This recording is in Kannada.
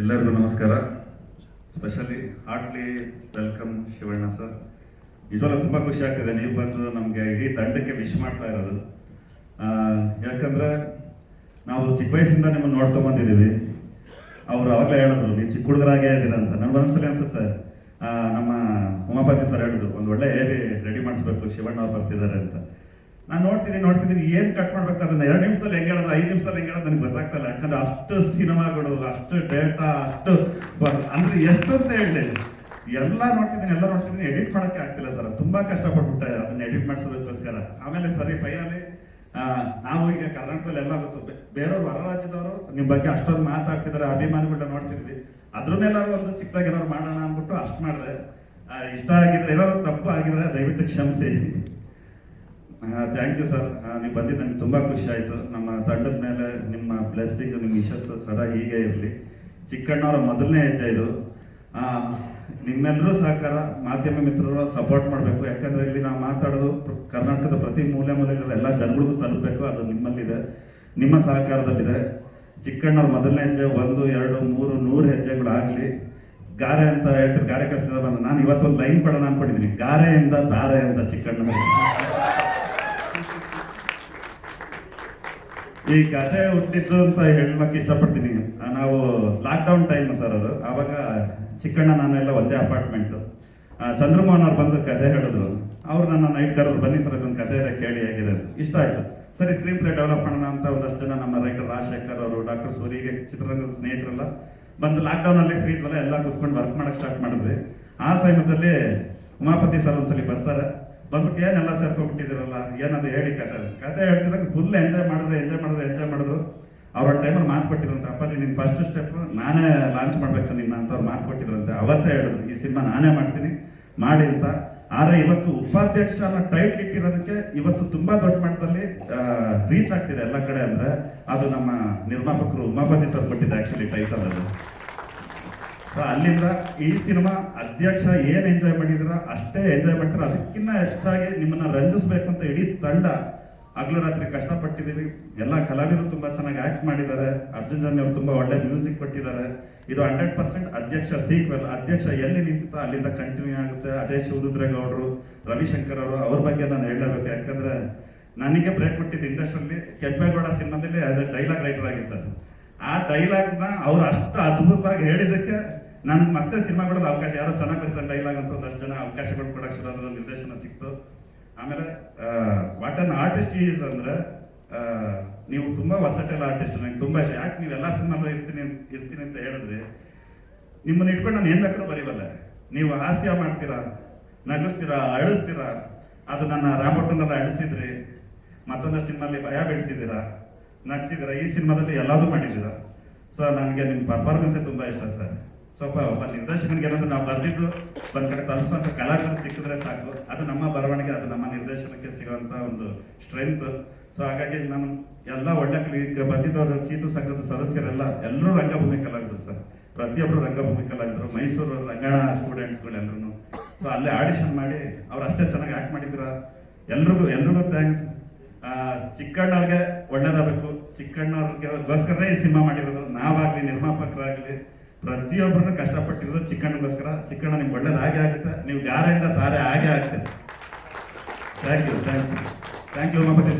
ಎಲ್ಲರಿಗೂ ನಮಸ್ಕಾರ. Specially heartly welcome Shivanna sir. ನಿಜವಾಗ್ಲೂ ತುಂಬ ಖುಷಿ ಆಗ್ತಿದೆ ನೀವು ಬಂದು ನಮಗೆ ಇಡೀ ತಂಡಕ್ಕೆ ವಿಶ್ ಮಾಡ್ತಾ ಇರೋದು. ಯಾಕಂದ್ರೆ ನಾವು ಚಿಕ್ಕ ವಯಸ್ಸಿಂದ ನಿಮ್ಮನ್ನು ನೋಡ್ಕೊಂಬಂದಿದ್ದೀವಿ. ಅವ್ರು ಅವಾಗಲೇ ಹೇಳಿದ್ರು ನೀವು ಚಿಕ್ಕ ಹುಡುಗರಾಗೇ ಇದ್ದೀರ ಅಂತ. ನನಗೆ ಒಂದ್ಸಲಿ ಅನ್ಸುತ್ತೆ ನಮ್ಮ ಉಮಾಪತಿ ಸರ್ ಹೇಳಿದ್ರು ಒಂದು ಒಳ್ಳೆ ಏರಿ ರೆಡಿ ಮಾಡಿಸ್ಬೇಕು, ಶಿವಣ್ಣ ಅವ್ರು ಬರ್ತಿದ್ದಾರೆ ಅಂತ. ನಾನು ನೋಡ್ತಿದ್ದೀನಿ ಏನು ಕಟ್ ಮಾಡ್ಬೇಕು ಅದನ್ನ 2 ನಿಮಿಷದಲ್ಲಿ ಹೆಂಗೆ ಹೇಳೋದು 5 ನಿಮಿಷದಲ್ಲಿ ಹೆಂಗೆ ಹೇಳೋದು ನನಗೆ ಗೊತ್ತಾಗ್ತಲ್ಲ. ಯಾಕಂದ್ರೆ ಅಷ್ಟು ಸಿನಿಮಾಗಳು, ಅಷ್ಟು ಡೇಟಾ, ಅಷ್ಟು ಅಂದ್ರೆ ಎಷ್ಟು ಅಂತ ಹೇಳಿ ಎಲ್ಲ ನೋಡ್ತಿದ್ದೀನಿ, ಎಡಿಟ್ ಮಾಡೋಕ್ಕೆ ಆಗ್ತಿಲ್ಲ ಸರ್. ತುಂಬಾ ಕಷ್ಟಪಟ್ಬಿಟ್ಟೆ ಅದನ್ನ ಎಡಿಟ್ ಮಾಡಿಸೋದಕ್ಕೋಸ್ಕರ. ಆಮೇಲೆ ಸರಿ ಫೈನಲಿ ನಾವು ಈಗ ಕರ್ನಾಟಕದಲ್ಲಿ ಎಲ್ಲ ಗೊತ್ತು, ಬೇರೆಯವ್ರು ಹೊರ ರಾಜ್ಯದವರು ನಿಮ್ಮ ಬಗ್ಗೆ ಅಷ್ಟೊಂದು ಮಾತಾಡ್ತಿದ್ದಾರೆ, ಅಭಿಮಾನಿಗಳನ್ನ ನೋಡ್ತಿದ್ವಿ. ಅದ್ರನ್ನೆಲ್ಲ ಒಂದು ಚಿಕ್ಕದಾಗಿ ಏನಾದ್ರು ಮಾಡೋಣ ಅಂದ್ಬಿಟ್ಟು ಅಷ್ಟು ಮಾಡಿದೆ. ಇಷ್ಟ ಆಗಿದ್ರೆ ಏನಾದ್ರು ತಪ್ಪು ಆಗಿದ್ರೆ ದಯವಿಟ್ಟು ಕ್ಷಮಿಸಿ. Thank you sir. ನೀವು ಬಂದಿದ್ದು ನನಗೆ ತುಂಬ ಖುಷಿ ಆಯಿತು. ನಮ್ಮ ತಂಡದ ಮೇಲೆ ನಿಮ್ಮ ಬ್ಲೆಸ್ಸಿಂಗ್, ನಿಮ್ಮ ಯಶಸ್ಸು ಸದಾ ಹೀಗೆ ಇರಲಿ. ಚಿಕ್ಕಣ್ಣವರ ಮೊದಲನೇ ಹೆಜ್ಜೆ ಇದು. ನಿಮ್ಮೆಲ್ಲರೂ ಸಹಕಾರ, ಮಾಧ್ಯಮ ಮಿತ್ರರು ಸಪೋರ್ಟ್ ಮಾಡಬೇಕು. ಯಾಕಂದರೆ ಇಲ್ಲಿ ನಾವು ಮಾತಾಡೋದು ಕರ್ನಾಟಕದ ಪ್ರತಿ ಮೂಲೆಗಳ ಎಲ್ಲ ಜನಗಳಿಗೂ ತಲುಪಬೇಕು. ಅದು ನಿಮ್ಮಲ್ಲಿದೆ, ನಿಮ್ಮ ಸಹಕಾರದಲ್ಲಿದೆ. ಚಿಕ್ಕಣ್ಣವ್ರ ಮೊದಲನೇ ಹೆಜ್ಜೆ 1, 2, 3, 100 ಹೆಜ್ಜೆಗಳಾಗಲಿ. ಗಾರೆ ಅಂತ ಹೇಳ್ತಾರೆ, ಗಾರೆ ಕಲಿಸಿದ ಬಂದು ನಾನು ಇವತ್ತೊಂದು ಲೈನ್ ಕೊಡೋಣ ಅನ್ಕೊಂಡಿದ್ದೀನಿ, ಗಾರೆಯಿಂದ ತಾರೆ ಅಂತ ಚಿಕ್ಕಣ್ಣ. ಈ ಕಥೆ ಹುಟ್ಟಿದ್ದು ಅಂತ ಹೇಳಕ್ಕೆ ಇಷ್ಟಪಡ್ತೀನಿ. ನಾವು ಲಾಕ್ಡೌನ್ ಟೈಮ್ ಸರ್ ಅದು. ಆವಾಗ ಚಿಕ್ಕಣ್ಣ ನಾನೆಲ್ಲ ಒಂದೇ ಅಪಾರ್ಟ್ಮೆಂಟ್. ಚಂದ್ರಮೋಹನ್ ಅವ್ರು ಬಂದು ಕಥೆ ಹೇಳಿದ್ರು. ಅವ್ರು ನನ್ನ ನೈಟ್ ಕರೆದ್ರು, ಬನ್ನಿ ಸರ್ ಅದೊಂದು ಕಥೆ ಇದೆ ಕೇಳಿ ಹೇಗಿದೆ. ಇಷ್ಟ ಆಯ್ತು. ಸರಿ ಸ್ಕ್ರೀನ್ ಪ್ಲೇ ಡೆವಲಪ್ ಮಾಡೋಣ ಅಂತ ಒಂದಷ್ಟು ಜನ ನಮ್ಮ ರೈಟರ್ ರಾಜಶೇಖರ್ ಅವರು, ಡಾಕ್ಟರ್ ಸೂರಿಗೆ, ಚಿತ್ರರಂಗದ ಸ್ನೇಹಿತರೆಲ್ಲ ಬಂದು ಲಾಕ್ಡೌನ್ ಅಲ್ಲಿ ಫ್ರೀ ಇದ್ವಲ್ಲ ಎಲ್ಲ ಕುತ್ಕೊಂಡು ವರ್ಕ್ ಮಾಡಕ್ ಸ್ಟಾರ್ಟ್ ಮಾಡಿದ್ವಿ. ಆ ಸಮಯದಲ್ಲಿ ಉಮಾಪತಿ ಸರ್ ಒಂದ್ಸಲಿ ಬರ್ತಾರೆ. ಬಂದ್ಬಿಟ್ಟು ಏನೆಲ್ಲ ಸೇರ್ಕೊಂಡ್ಬಿಟ್ಟಿದಿರಲ್ಲ, ಏನದು ಹೇಳಿ ಕತೆ ಹೇಳ್ತಿದಾಗ ಫುಲ್ ಎಂಜಾಯ್ ಮಾಡಿದ್ರು. ಅವ್ರ ಟೈಮಲ್ಲಿ ಮಾತು ಕೊಟ್ಟಿದ್ರಂತೆ, ಅಪ್ಪಾಜಿ ನಿನ್ ಫಸ್ಟ್ ಸ್ಟೆಪ್ ನಾನೇ ಲಾಂಚ್ ಮಾಡ್ಬೇಕು ನಿನ್ನ ಅಂತ ಅವ್ರು ಮಾತು ಕೊಟ್ಟಿದ್ರಂತೆ. ಅವತ್ತೇ ಹೇಳಿದ್ರು ಈ ಸಿನಿಮಾ ನಾನೇ ಮಾಡ್ತೀನಿ ಮಾಡಿ ಅಂತ. ಆದ್ರೆ ಇವತ್ತು ಉಪಾಧ್ಯಕ್ಷ ಅನ್ನೋ ಟೈಟ್ಲ್ ಇಟ್ಟಿರೋದಕ್ಕೆ ಇವತ್ತು ತುಂಬಾ ದೊಡ್ಡ ಮಟ್ಟದಲ್ಲಿ ರೀಚ್ ಆಗ್ತಿದೆ ಎಲ್ಲ ಕಡೆ. ಅಂದ್ರೆ ಅದು ನಮ್ಮ ನಿರ್ಮಾಪಕರು ಉಮಾಪತಿ ಸರ್ ಕೊಟ್ಟಿದ್ದೆ ಆಕ್ಚುಲಿ ಟೈಟಲ್ ಅದು. ಅಲ್ಲಿಂದ ಈ ಸಿನಿಮಾ ಅಧ್ಯಕ್ಷ ಏನ್ ಎಂಜಾಯ್ ಮಾಡಿದ್ರ ಅಷ್ಟೇ ಎಂಜಾಯ್ ಮಾಡ್ತಾರೆ. ಅದಕ್ಕಿಂತ ಹೆಚ್ಚಾಗಿ ನಿಮ್ಮನ್ನ ರಂಜಿಸ್ಬೇಕಂತ ಇಡೀ ತಂಡ ಹಗಲು ರಾತ್ರಿ ಕಷ್ಟಪಟ್ಟಿದ್ದೀವಿ. ಎಲ್ಲ ಕಲಾವಿದರು ತುಂಬಾ ಚೆನ್ನಾಗಿ ಆಕ್ಟ್ ಮಾಡಿದ್ದಾರೆ. ಅರ್ಜುನ್ ಜನ್ಯ ಅವರು ತುಂಬಾ ಒಳ್ಳೆ ಮ್ಯೂಸಿಕ್ ಕೊಟ್ಟಿದ್ದಾರೆ. ಇದು 100% ಅಧ್ಯಕ್ಷ ಸೀಕ್ವೆಲ್. ಅಧ್ಯಕ್ಷ ಎಲ್ಲಿ ನಿಂತಿತ್ತೋ ಅಲ್ಲಿಂದ ಕಂಟಿನ್ಯೂ ಆಗುತ್ತೆ. ಅದೇ ಶಿವರುದ್ರೇಗೌಡರು, ರವಿಶಂಕರ್ ಅವರು, ಅವ್ರ ಬಗ್ಗೆ ನಾನು ಹೇಳಬೇಕು. ಯಾಕಂದ್ರೆ ನನಗೆ ಬ್ರೇಕ್ ಕೊಟ್ಟಿದ್ದು ಇಂಡಸ್ಟ್ರಿಯಲ್ಲಿ ಕೆಂಪೇಗೌಡ ಸಿನಿಮಾದಲ್ಲಿ ಆಸ್ ಎ ಡೈಲಾಗ್ ರೈಟರ್ ಆಗಿ ಸರ್. ಆ ಡೈಲಾಗ್ನ ಅವ್ರು ಅಷ್ಟು ಅದ್ಭುತವಾಗಿ ಹೇಳಿದ್ದಕ್ಕೆ ನನ್ಗೆ ಮತ್ತೆ ಸಿನಿಮಾಗಳಲ್ಲಿ ಅವಕಾಶ, ಯಾರೋ ಚೆನ್ನಾಗಿ ಬರ್ತಾರೆ ಡೈಲಾಗ್ ಅಂತ ಒಂದಷ್ಟು ಜನ ಅವಕಾಶಗಳು ಕೊಡಕ್ಕೆ ಶುರು ನಿರ್ದೇಶನ ಸಿಕ್ತು. ಆಮೇಲೆ ವಾಟ್ ಅನ್ ಆರ್ಟಿಸ್ಟ್ ಈಸ್ ಅಂದ್ರೆ ನೀವು ತುಂಬಾ ವರ್ಸಟೈಲ್ ಆರ್ಟಿಸ್ಟ್. ನಂಗೆ ತುಂಬಾ ಇಷ್ಟ. ಯಾಕೆ ನೀವು ಎಲ್ಲ ಸಿನಿಮಾಲ್ಲೂ ಇರ್ತೀನಿ ಅಂತ ಹೇಳಿದ್ರೆ ನಿಮ್ಮನ್ನ ಇಟ್ಕೊಂಡು ನಾನು ಏನ್ ಬೇಕಾದ್ರೂ ಬರೀವಲ್ಲ. ನೀವು ಹಾಸ್ಯ ಮಾಡ್ತೀರಾ, ನಗಿಸ್ತೀರಾ, ಅಳಿಸ್ತೀರಾ. ಅದು ನನ್ನ ರಾಮೋಟನ್ನೆಲ್ಲ ಅಳಿಸಿದ್ರಿ, ಮತ್ತೊಂದಷ್ಟು ಸಿನಿಮಾಲಿ ಭಯ ಬೆಳೆಸಿದ್ದೀರಾ, ನಗಿಸಿದ್ದೀರಾ. ಈ ಸಿನಿಮಾದಲ್ಲಿ ಎಲ್ಲದೂ ಮಾಡಿದ್ದೀರಾ. ಸೊ ನನಗೆ ನಿಮ್ಮ ಪರ್ಫಾರ್ಮೆನ್ಸೇ ತುಂಬಾ ಇಷ್ಟ ಸರ್. ಸ್ವಲ್ಪ ಒಬ್ಬ ನಿರ್ದೇಶಕನಿಗೆ ಏನಾದ್ರು ನಾವು ಬರ್ದಿದ್ದು ಒಂದ್ ಕಡೆ ತಲುಪಿಸುವಂತ ಕಲಾವಿದರು ಸಿಕ್ಕಿದ್ರೆ ಸಾಕು. ಅದು ನಮ್ಮ ಬರವಣಿಗೆ, ಅದು ನಮ್ಮ ನಿರ್ದೇಶನಕ್ಕೆ ಸಿಗುವಂತ ಒಂದು ಸ್ಟ್ರೆಂತ್. ಸೊ ಹಾಗಾಗಿ ನಾನು ಎಲ್ಲ ಒಳ್ಳೆ ಈಗ ಬಂದಿದ್ದವರು ಚೀತು ಸಂಘದ ಸದಸ್ಯರೆಲ್ಲ ಎಲ್ಲರೂ ರಂಗಭೂಮಿ ಕಲಾವಿದರು ಸರ್. ಪ್ರತಿಯೊಬ್ಬರು ರಂಗಭೂಮಿ ಕಲಾವಿದರು, ಮೈಸೂರು ರಂಗಣ ಸ್ಟೂಡೆಂಟ್ಸ್ಗಳೆಲ್ಲರೂ. ಸೊ ಅಲ್ಲೇ ಆಡಿಷನ್ ಮಾಡಿ ಅವ್ರು ಅಷ್ಟೇ ಚೆನ್ನಾಗಿ ಆಕ್ಟ್ ಮಾಡಿದ್ರ. ಎಲ್ರಿಗೂ ಥ್ಯಾಂಕ್ಸ್. ಚಿಕ್ಕಣ್ಣವ್ರಿಗೆ ಒಳ್ಳೇದಾಗಬೇಕು. ಚಿಕ್ಕಣ್ಣವ್ರಿಗೋಸ್ಕರನೇ ಈ ಸಿನಿಮಾ ಮಾಡಿರೋದು. ನಾವಾಗ್ಲಿ, ನಿರ್ಮಾಪಕರಾಗ್ಲಿ, ಪ್ರತಿಯೊಬ್ಬರನ್ನು ಕಷ್ಟಪಟ್ಟಿರೋದು ಚಿಕ್ಕಣ್ಣಗೋಸ್ಕರ. ಚಿಕ್ಕಣ್ಣ ನಿಮ್ಗೆ ಒಳ್ಳೇದು ಹಾಗೆ ಆಗುತ್ತೆ. ನೀವು ಗಾರೆಯಿಂದ ತಾರೆ ಹಾಗೆ ಆಗ್ತದೆ. Thank you Umapathi sir.